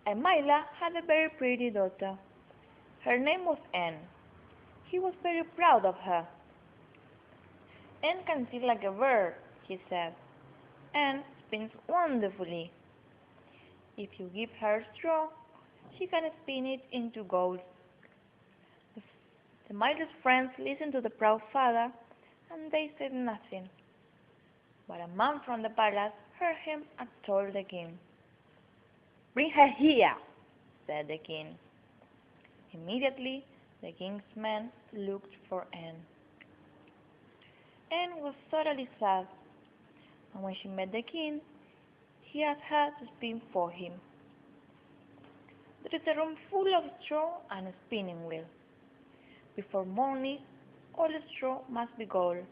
Emila had a very pretty daughter. Her name was Anne. He was very proud of her. Anne can sing like a bird, he said. Anne spins wonderfully. If you give her straw, she can spin it into gold. The Milo's friends listened to the proud father, and they said nothing. But a man from the palace heard him and told the king. "Bring her here," said the king. Immediately the king's men looked for Anne. Anne was totally sad, and when she met the king, he asked her to spin for him. "There is a room full of straw and a spinning wheel. Before morning, all the straw must be gold.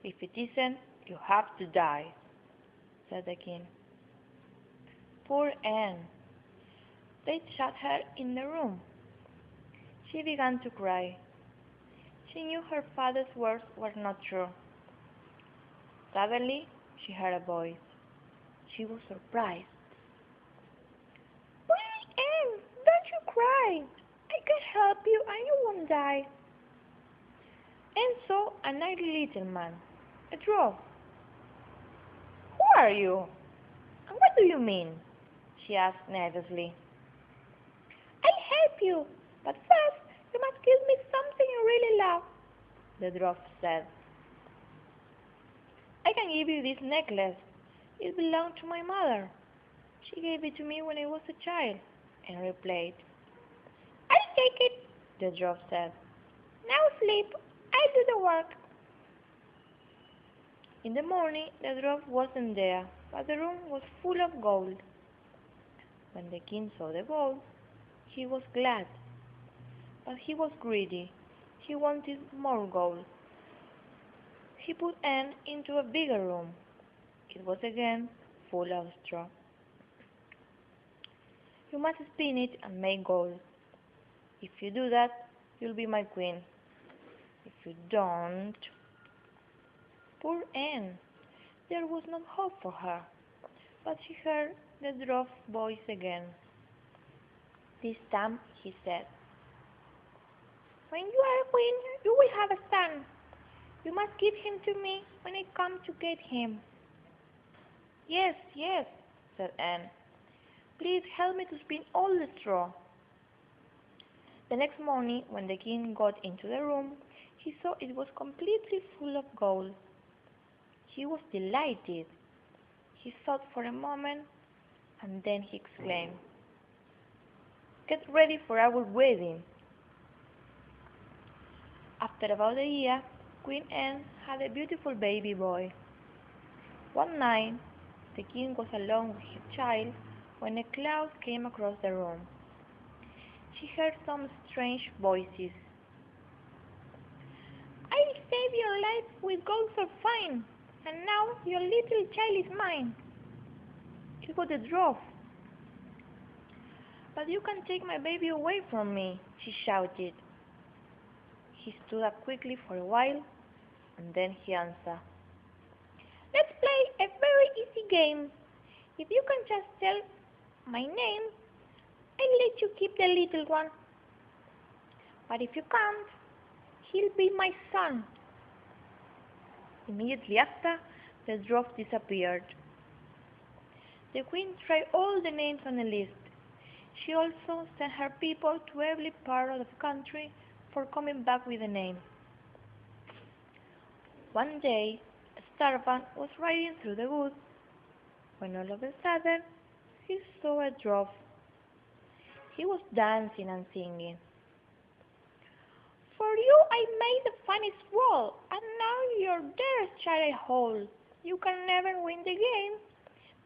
If it isn't, you have to die," said the king. Poor Anne! They shut her in the room. She began to cry. She knew her father's words were not true. Suddenly, she heard a voice. She was surprised. "Please, Anne, don't you cry. I can help you and you won't die." Anne saw a ugly little man, a dwarf. "Who are you? And what do you mean?" she asked nervously. "I'll help you, but first you must give me something you really love," the dwarf said. "I can give you this necklace. It belonged to my mother. She gave it to me when I was a child," Anne replied. "I'll take it," the dwarf said. "Now sleep. I'll do the work." In the morning the dwarf wasn't there, but the room was full of gold. When the king saw the gold, he was glad. But he was greedy. He wanted more gold. He put Anne into a bigger room. It was again full of straw. "You must spin it and make gold. If you do that, you'll be my queen. If you don't..." Poor Anne! There was no hope for her, but she heard the dwarf's voice again. This time he said, "When you are a queen, you will have a son. You must give him to me when I come to get him." "Yes, yes," said Anne. "Please help me to spin all the straw." The next morning, when the king got into the room, he saw it was completely full of gold. He was delighted. He thought for a moment, and then he exclaimed, "Get ready for our wedding." After about a year, Queen Anne had a beautiful baby boy. One night, the king was alone with his child when a cloud came across the room. She heard some strange voices. "I'll save your life with gold so fine, and now your little child is mine." It was the dwarf. "But you can take my baby away from me," she shouted. He stood up quickly for a while, and then he answered, "Let's play a very easy game. If you can just tell my name, I'll let you keep the little one. But if you can't, he'll be my son." Immediately after, the dwarf disappeared. The queen tried all the names on the list. She also sent her people to every part of the country for coming back with a name. One day, a servant was riding through the woods, when all of a sudden he saw a dwarf. He was dancing and singing. "For you I made the finest wall, and now your dearest child I hold. You can never win the game,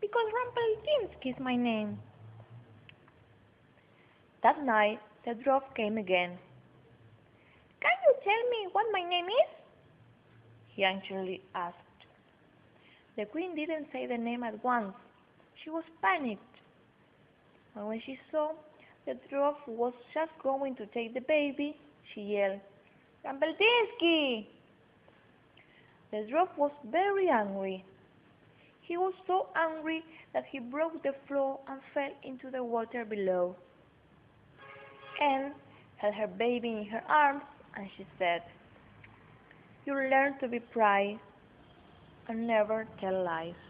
because ROMAN.mpg is my name." That night the dwarf came again. "Can you tell me what my name is?" he anxiously asked. The queen didn't say the name at once. She was panicked. And when she saw the dwarf was just going to take the baby, she yelled, "ROMAN.mpg!" The dwarf was very angry. He was so angry that he broke the floor and fell into the water below. Anne held her baby in her arms and she said, "You learn to be brave and never tell lies."